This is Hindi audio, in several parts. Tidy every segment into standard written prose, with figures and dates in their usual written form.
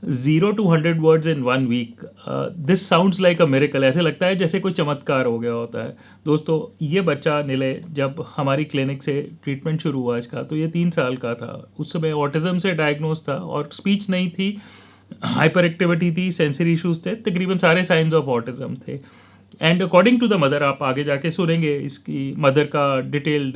0 to 100 words in 1 week, this sounds like a miracle. ऐसे लगता है जैसे कोई चमत्कार हो गया होता है। दोस्तों, ये बच्चा निलय जब हमारी क्लिनिक से ट्रीटमेंट शुरू हुआ इसका, तो ये 3 साल का था। उस समय ऑटिज़म से डायग्नोज था और स्पीच नहीं थी, हाइपर एक्टिविटी थी, सेंसरी इश्यूज थे, तकरीबन सारे साइंस ऑफ ऑटिज़म थे। And according to the mother, आप आगे जाके सुनेंगे इसकी मदर का डिटेल्ड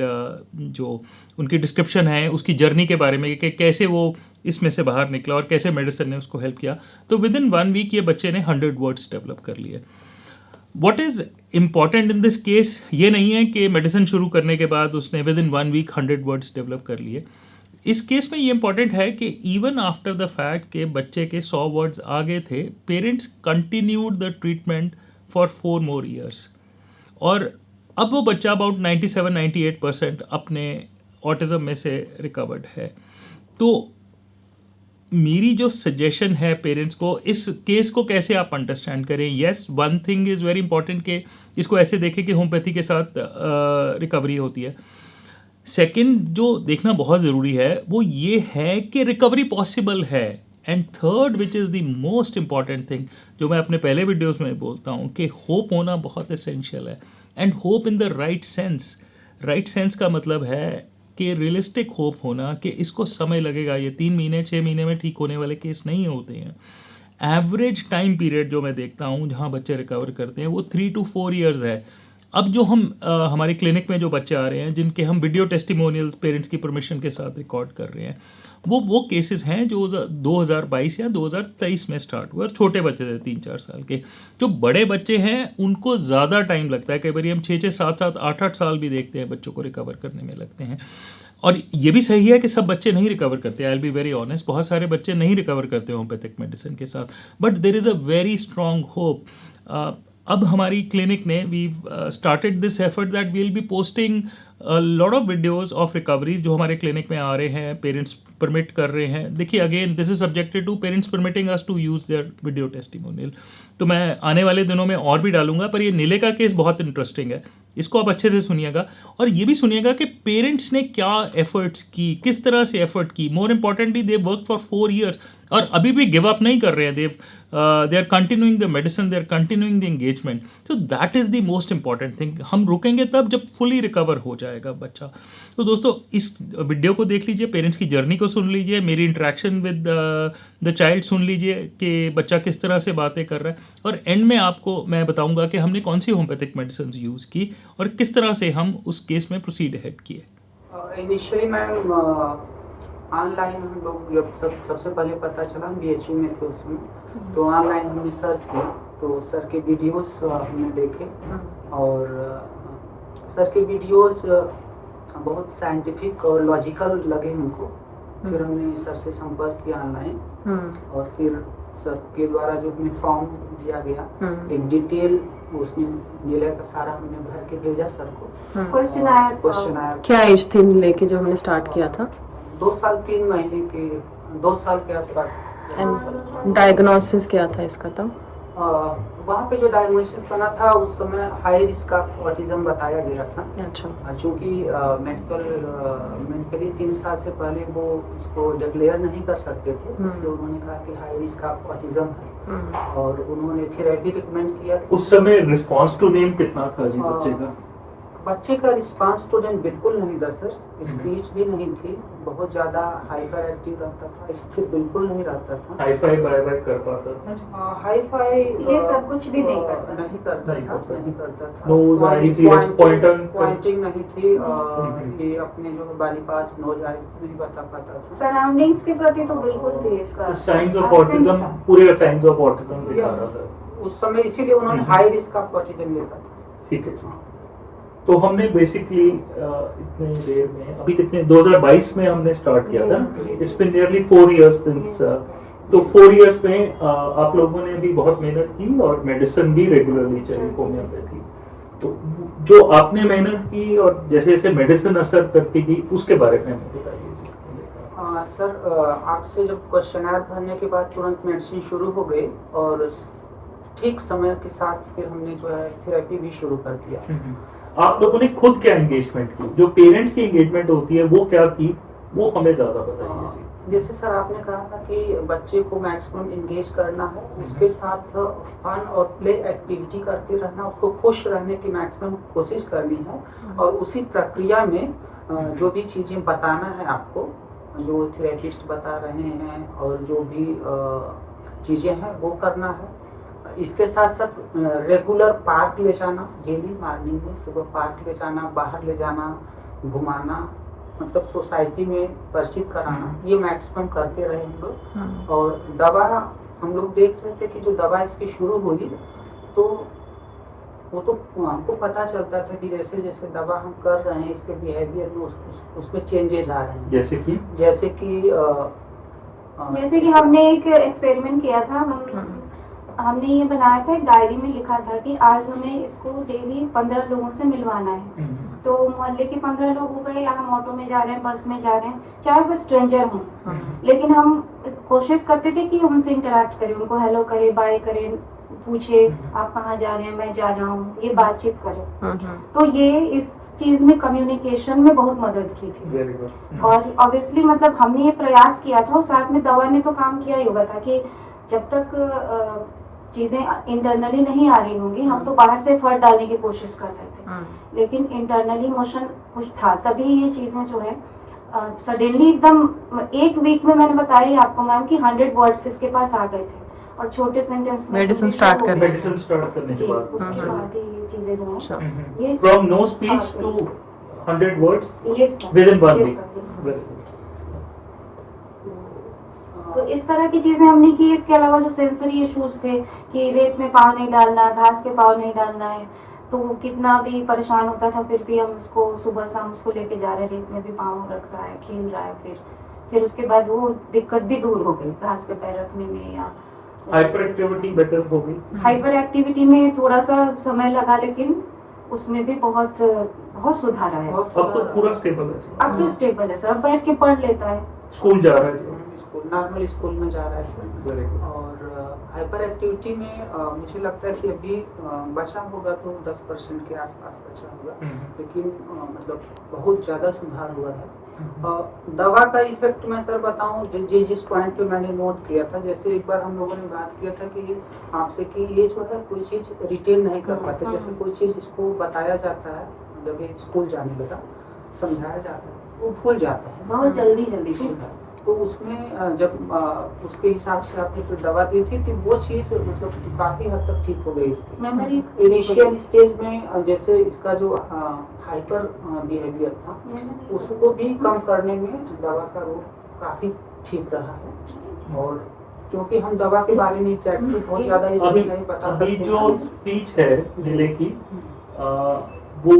जो उनकी डिस्क्रिप्शन है उसकी जर्नी के बारे में, कि कैसे वो इसमें से बाहर निकला और कैसे मेडिसिन ने उसको हेल्प किया। तो विद इन 1 वीक ये बच्चे ने 100 वर्ड्स डेवलप कर लिए। What is important in this case, ये नहीं है कि मेडिसिन शुरू करने के बाद उसने within 1 week 100 words develop कर लिए। इस केस में ये इंपॉर्टेंट है कि इवन आफ्टर द फैक्ट के बच्चे के 100 वर्ड्स आ गए थे, parents continued the treatment for 4 more years। और अब वो बच्चा अबाउट 97-98% अपने ऑटिज़म में से रिकवर्ड है। तो मेरी जो सजेशन है पेरेंट्स को, इस केस को कैसे आप अंडरस्टैंड करें। Yes, one thing is very important कि इसको ऐसे देखें कि होम्योपैथी के साथ रिकवरी होती है। सेकंड जो देखना बहुत ज़रूरी है वो ये है कि रिकवरी पॉसिबल है। And third, which is the most important thing, जो मैं अपने पहले वीडियोस में बोलता हूँ, कि होप होना बहुत एसेंशियल है। And hope in the right sense. Right sense का मतलब है कि रियलिस्टिक होप होना कि इसको समय लगेगा, ये 3 महीने 6 महीने में ठीक होने वाले केस नहीं होते हैं। एवरेज टाइम पीरियड जो मैं देखता हूँ जहाँ बच्चे रिकवर करते हैं वो 3 to 4 years है। अब जो हम हमारे क्लिनिक में जो बच्चे आ रहे हैं जिनके हम वीडियो टेस्टिमोनियल्स पेरेंट्स की परमिशन के साथ रिकॉर्ड कर रहे हैं, वो केसेस हैं जो 2022 या 2023 में स्टार्ट हुए और छोटे बच्चे थे 3-4 साल के। जो बड़े बच्चे हैं उनको ज़्यादा टाइम लगता है, कई बार हम 6-6, 7-7, 8-8 साल भी देखते हैं बच्चों को रिकवर करने में लगते हैं। और ये भी सही है कि सब बच्चे नहीं रिकवर करते, I will be very honest, बहुत सारे बच्चे नहीं रिकवर करते होम्योपैथिक मेडिसिन के साथ, but there is a very strong hope. अब हमारी क्लिनिक ने we started this effort that we will be posting lot of videos of recoveries जो हमारे क्लिनिक में आ रहे हैं, पेरेंट्स परमिट कर रहे हैं। देखिए, again this is subjected to parents permitting us to use their video testimonial. तो मैं आने वाले दिनों में और भी डालूंगा, पर ये नीले का केस बहुत इंटरेस्टिंग है, इसको आप अच्छे से सुनिएगा और ये भी सुनिएगा कि पेरेंट्स ने क्या एफर्ट्स की, किस तरह से एफर्ट की। More importantly, they work for 4 years और अभी भी गिव अप नहीं कर रहे हैं। They are continuing the medicine, they are continuing the engagement. So that is the most important thing. हम रुकेंगे तब जब फुली रिकवर हो जाएगा बच्चा। तो दोस्तों, इस वीडियो को देख लीजिए, पेरेंट्स की जर्नी को सुन लीजिए, मेरी इंटरेक्शन विद द चाइल्ड सुन लीजिए कि बच्चा किस तरह से बातें कर रहा है, और एंड में आपको मैं बताऊंगा कि हमने कौन सी होम्योपैथिक मेडिसिन यूज़ की और किस तरह से हम उस केस में प्रोसीड हेड किए। इनिशियली मैम ऑनलाइन हम लोग जब सबसे पहले पता चला, हम BHU में थे उस समय, तो ऑनलाइन हमने सर्च किया, तो सर के वीडियोस हमने देखे और सर के वीडियोस बहुत साइंटिफिक और लॉजिकल लगे हमको। फिर हमने सर से संपर्क किया ऑनलाइन और फिर सर के द्वारा जो हमें फॉर्म दिया गया, एक डिटेल उसमें नीले का सारा हमने भर के भेजा सर को। क्वेश्चन क्या एज थी नीले की जब हमने स्टार्ट किया था? 2 साल 3 महीने के, 2 साल के आसपास। डायग्नोसिस क्या था इसका तब? वहाँ पे जो डायग्नोसिस बना था उस समय हाई रिस्क ऑफ ऑटिज्म बताया गया था। अच्छा। चूँकि मेडिकली 3 साल से पहले वो उसको डिक्लेयर नहीं कर सकते थे, इसलिए उन्होंने कहा कि हाई रिस्क ऑफ ऑटिज्म है और उन्होंने थेरेपी रिकमेंड किया। उस समय रिस्पॉन्स टू नेम कितना था जी बच्चे का? बच्चे का रिस्पांस तो बिल्कुल नहीं था सर, स्पीच भी नहीं थी, बहुत ज्यादा हाइपर एक्टिव रहता था, स्थिर बिल्कुल नहीं रहता था। हाई फाई बाय बाय कर पाता था? हाई फाई ये सब कुछ भी नहीं करता था। नोज आईज ईयर्स पॉइंटिंग नहीं थी, ये अपने जो बाली पास नोज आईज नहीं बता पाता था। सराउंडिंग्स के प्रति तो बिल्कुल भी इसका साइंस ऑफ ऑटिज्म, पूरे साइंस ऑफ ऑटिज्म दिखा रहा था उस समय, इसीलिए उन्होंने हाई रिस्क ऑफ ऑटिज्म लिखा था। ठीक है। तो हमने बेसिकली इतने देर में, अभी कितने 2022 में हमने स्टार्ट किया था, it's been nearly 4 years since. तो 4 years में आप लोगों ने भी बहुत मेहनत की और मेडिसिन भी रेगुलरली चली होम्योपैथी। तो जो आपने मेहनत की और जैसे जैसे मेडिसिन असर करती गई उसके बारे में हमें बताइए। सर, आपसे जब क्वेश्चनर भरने के बाद तुरंत मेडिसिन शुरू हो गई और ठीक समय के साथ फिर हमने जो है थेरेपी भी शुरू कर दिया। आप लोगों ने खुद क्या एंगेजमेंट की, जो पेरेंट्स की एंगेजमेंट होती है वो क्या की, वो हमें ज़्यादा बताइए जी। जैसे सर आपने कहा था कि बच्चे को मैक्सिमम इंगेज करना है, उसके साथ फन और प्ले एक्टिविटी करते रहना, उसको खुश रहने की मैक्सिमम कोशिश करनी है, और उसी प्रक्रिया में जो भी चीज़ें बताना है आपको, जो थेरेपिस्ट बता रहे हैं और जो भी चीज़ें हैं वो करना है। इसके साथ साथ रेगुलर पार्क ले जाना, डेली मॉर्निंग में सुबह पार्क ले जाना, बाहर ले जाना, घुमाना, मतलब सोसाइटी में परिचित कराना, ये मैक्सिमम करते रहे हम लोग। और दवा हम लोग देख रहे थे कि जो दवा इसकी शुरू हुई तो वो तो हमको पता चलता था कि जैसे जैसे दवा हम कर रहे हैं इसके बिहेवियर में उसमें चेंजेस आ रहे हैं। जैसे कि हमने एक एक्सपेरिमेंट किया था। हमने ये बनाया था, एक डायरी में लिखा था कि आज हमें इसको डेली 15 लोगों से मिलवाना है। तो मोहल्ले के 15 लोग हो गए, या हम ऑटो में जा रहे हैं, बस में जा रहे हैं, चाहे वो स्ट्रेंजर हों, लेकिन हम कोशिश करते थे कि उनसे इंटरेक्ट करें, उनको हेलो करें, बाय करें, पूछे आप कहाँ जा रहे हैं, मैं जा रहा हूँ, ये बातचीत करें। तो ये इस चीज में कम्युनिकेशन में बहुत मदद की थी। और ऑब्वियसली मतलब हमने ये प्रयास किया था, और साथ में दवा ने तो काम किया ही होगा था कि जब तक चीजें इंटरनली नहीं आ रही होंगी, हम तो बाहर से फर्क डालने की कोशिश कर रहे थे, लेकिन इंटरनली मोशन कुछ था, तभी ये चीजें जो है सडनली एकदम एक वीक में, मैंने बताया ही आपको मैम कि 100 वर्ड्स इसके पास आ गए थे, और छोटे सेंटेंस में मेडिसिन स्टार्ट करने के बाद उसके बाद ही ये चीजें जो है, ये from no speech to 100 words yes within 1 week. तो इस तरह की चीजें हमने की। इसके अलावा जो सेंसरी इश्यूज थे कि रेत में पाँव नहीं डालना, घास पे पाँव नहीं डालना है, तो वो कितना भी परेशान होता था, फिर भी हम उसको सुबह शाम उसको लेके जा रहे हैं, रेत में भी पाँव रख रहा है, खेल रहा है, फिर उसके बाद वो दिक्कत भी दूर हो गई घास पे पैर रखने में। या हाइपर एक्टिविटी बेटर हो गई। हाइपर एक्टिविटी में थोड़ा सा समय लगा, लेकिन उसमें भी बहुत सुधार आया। अब तो पूरा स्टेबल है। अब तो स्टेबल है सर, अब बैठ के पढ़ लेता है, स्कूल जा रहा है, नॉर्मल स्कूल में जा रहा है सर। और हाइपर एक्टिविटी में मुझे लगता है कि अभी बचा होगा तो 10% के आसपास बचा होगा, लेकिन मतलब बहुत ज़्यादा सुधार हुआ है। दवा का इफेक्ट मैं सर बताऊं, जिस पॉइंट पे मैंने नोट किया था, जैसे एक बार हम लोगों ने बात किया था कि आपसे कि ये जो है कोई चीज़ रिटेन नहीं कर पाते, जैसे कोई चीज़ इसको बताया जाता है, जब ये स्कूल जाने लगा समझाया जाता है, वो भूल जाता है बहुत जल्दी ठीक है। तो उसमें जब उसके हिसाब से आपने फिर दवा दी थी तो वो चीज़ मतलब काफ़ी हद तक ठीक हो गई इसकी। मेमोरी इनिशियल स्टेज में जैसे इसका जो हाइपर बिहेवियर था उसको भी कम करने में दवा का रोल काफ़ी ठीक रहा है। और क्योंकि हम दवा के बारे में एग्जैक्टली बहुत ज़्यादा इसलिए नहीं बता सकते, जो स्पीच है जिले की वो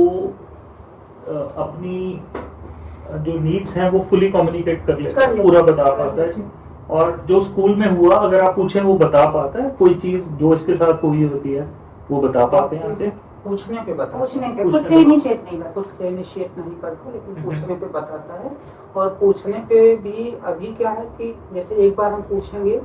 अपनी जो नीड्स हैं वो फुली कम्युनिकेट कर लेता है, पूरा बता पाता है। और जो स्कूल में हुआ अगर आप पूछें वो बता पाता है, कोई चीज जो इसके साथ हुई होती है वो बता पाते हैं आगे। पूछने पे बता, पूछने पे खुद से इनिशिएट नहीं करता, खुद से इनिशिएट नहीं करता, लेकिन पूछने पे बताता है। और पूछने पे भी अभी क्या है कि जैसे एक बार हम पूछेंगे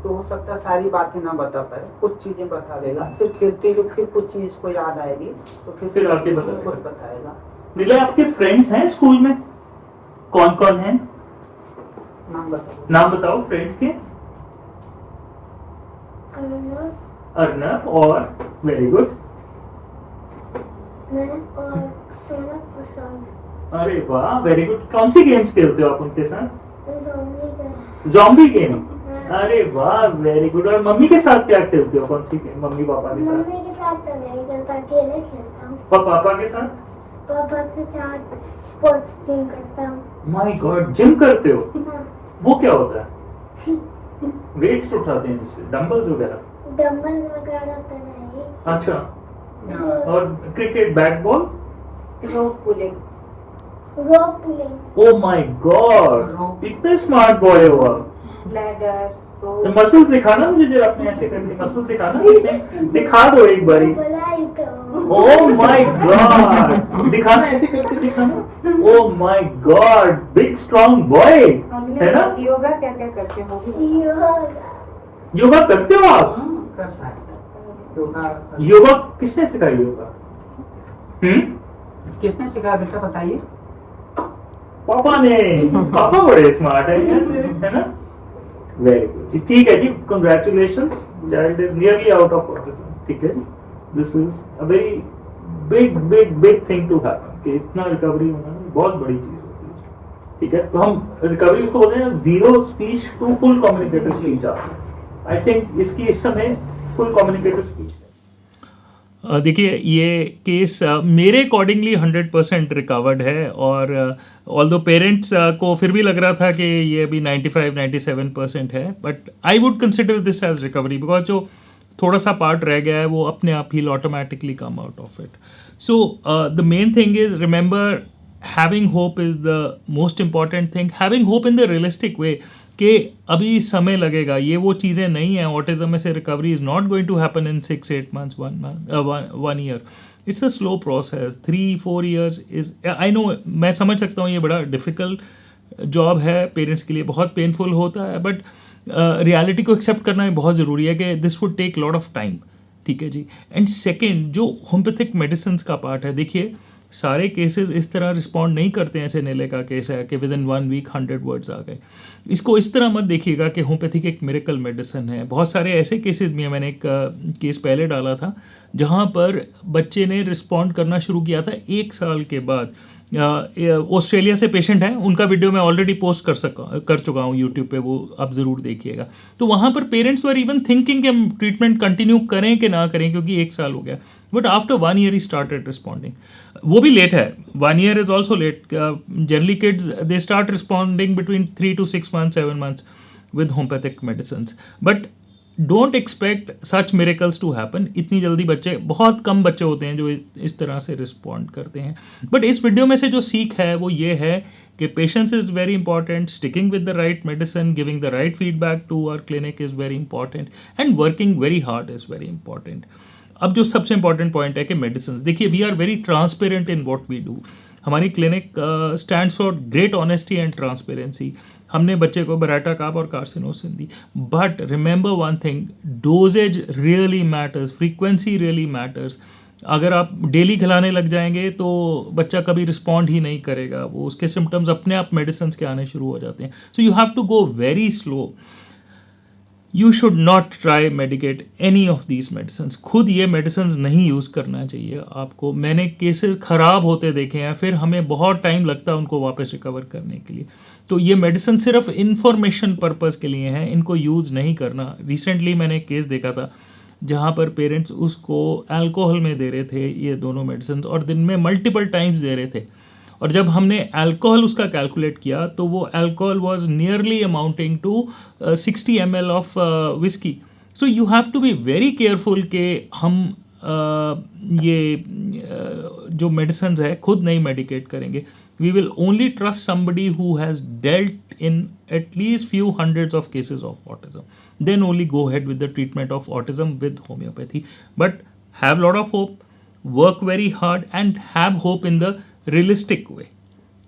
तो हो सकता है सारी बातें ना बता पाए, कुछ चीजें बता देगा, फिर खेलते हुए फिर कुछ चीज को याद आएगी तो फिर आके कुछ बताएगा। नीला, आपके फ्रेंड्स हैं स्कूल में? कौन कौन हैं? नाम बताओ फ्रेंड्स के। अर्नव और वेरी गुड और सोनम प्रसाद। अरे वाह वेरी गुड। कौन सी गेम्स खेलते हो आप उनके साथ? Zombie zombie game. अरे वाह वेरी गुड। और मम्मी के साथ क्या खेलते हो? कौन सी गेम? मम्मी पापा के साथ? मम्मी के साथ तो नहीं खेलता, अकेले खेलता हूँ। और पापा के साथ? पापा के साथ स्पोर्ट्स जिम करता हूँ। माय गॉड, जिम करते हो? हाँ। वो क्या होता है? वेट्स उठाते हैं जिससे, डंबल्स वगैरह? डंबल्स वगैरह तो नहीं। अच्छा। और cricket, bat ball? Rope pulling. Rope pulling. Oh my God, इतने स्मार्ट बॉय हो आप। लैडर, तो मसल दिखाना मुझे जरा, अपने ऐसे करके मसल दिखाना, दिखा दो एक बारी। ओह माय गॉड, दिखाना ऐसे करके दिखाना। Oh my God, big strong boy है ना? योगा क्या क्या करते हो? योगा करते हो आप? करता है सर। योगा किसने सिखाई? योगा किसने सिखाया बेटा बताइए? पापा बड़े स्मार्ट है यार तेरे, है ना? वेरी गुड, ठीक है जी, congratulations, child is nearly out of autism, ठीक है जी। This is a very big big big thing to happen, कि इतना रिकवरी होना बहुत बड़ी चीज होती है, ठीक है। तो हम रिकवरी उसको बोलते हैं zero speech to full communicative speech आती है। आई थिंक इसकी इस समय फुल कम्युनिकेटिव स्पीच है। देखिए ये केस मेरे अकॉर्डिंगली 100% रिकवर्ड है, और ऑल्दो पेरेंट्स को फिर भी लग रहा था कि ये अभी 95-97% है, but I would consider this as recovery, because जो थोड़ा सा पार्ट रह गया है वो अपने आप ही automatically come out of it. So the main thing is remember, having hope is the most important thing, having hope in the realistic way, कि अभी समय लगेगा, ये वो चीज़ें नहीं हैं, ऑटिज्म में से recovery is not going to happen in 6-8 months, 1 year, it's a slow process. 3-4 years is, I know, मैं समझ सकता हूँ ये बड़ा डिफ़िकल्ट जॉब है, पेरेंट्स के लिए बहुत पेनफुल होता है, बट रियलिटी को एक्सेप्ट करना बहुत ज़रूरी है कि this would take lot of time, ठीक है जी। एंड सेकेंड, जो होम्योपैथिक मेडिसिन का पार्ट है, देखिए सारे केसेस इस तरह रिस्पॉन्ड नहीं करते हैं। जैसे नीले का केस है कि विद इन 1 week 100 वर्ड्स आ गए। इसको इस तरह मत देखिएगा कि होम्योपैथिक एक मिरेकल मेडिसिन है। बहुत सारे ऐसे केसेस भी हैं, मैंने एक केस पहले डाला था जहाँ पर बच्चे ने रिस्पॉन्ड करना शुरू किया था 1 साल के बाद। ऑस्ट्रेलिया से पेशेंट हैं, उनका वीडियो मैं ऑलरेडी पोस्ट कर चुका हूँ यूट्यूब पे, वो आप ज़रूर देखिएगा। तो वहाँ पर पेरेंट्स वर इवन थिंकिंग कि हम ट्रीटमेंट कंटिन्यू करें कि ना करें, क्योंकि 1 साल हो गया, but after 1 year he started responding. वो भी लेट है, 1 year is also let. Generally kids they start responding between 3 to 6 months, 7 months with homeopathic medicines, but don't expect such miracles to happen. इतनी जल्दी बच्चे, बहुत कम बच्चे होते हैं जो इस तरह से रिस्पॉन्ड करते हैं। बट इस वीडियो में से जो सीख है वो ये है कि patience is very important, sticking with the right medicine, giving the right feedback to our clinic is very important, and working very hard is very important. अब जो सबसे इंपॉर्टेंट पॉइंट है कि मेडिसिन, देखिए we are very transparent in what we do. हमारी clinic stands for great honesty and transparency. हमने बच्चे को बराटा काप और कार्सिनोसिन दी, but remember one thing, dosages really matters, frequency really matters. अगर आप डेली खिलाने लग जाएंगे तो बच्चा कभी रिस्पॉन्ड ही नहीं करेगा, वो उसके सिम्टम्स अपने आप मेडिसिन के आने शुरू हो जाते हैं। So you have to go very slow. You should not try medicate any of these medicine. खुद ये मेडिसिन नहीं यूज़ करना चाहिए आपको। मैंने केसेस ख़राब होते देखे हैं, फिर हमें बहुत टाइम लगता है उनको वापस रिकवर करने के लिए। तो ये मेडिसिन सिर्फ इंफॉर्मेशन पर्पज़ के लिए हैं, इनको यूज़ नहीं करना। रिसेंटली मैंने एक केस देखा था जहाँ पर पेरेंट्स उसको अल्कोहल में दे रहे थे ये दोनों मेडिसिन, और दिन में मल्टीपल टाइम्स दे रहे थे। और जब हमने अल्कोहल उसका कैलकुलेट किया तो वो alcohol was nearly amounting to 60 ml of whisky. So you have to be very careful कि हम ये जो मेडिसिन है खुद नहीं मेडिकेट करेंगे। We will only trust somebody who has dealt in at least few hundreds of cases of autism, then only go ahead with the treatment of autism with homeopathy. But have lot of hope, work very hard, and have hope in the realistic way.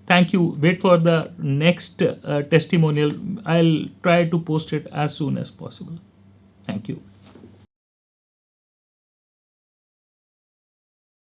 Thank you. Wait for the next testimonial. I'll try to post it as soon as possible. Thank you.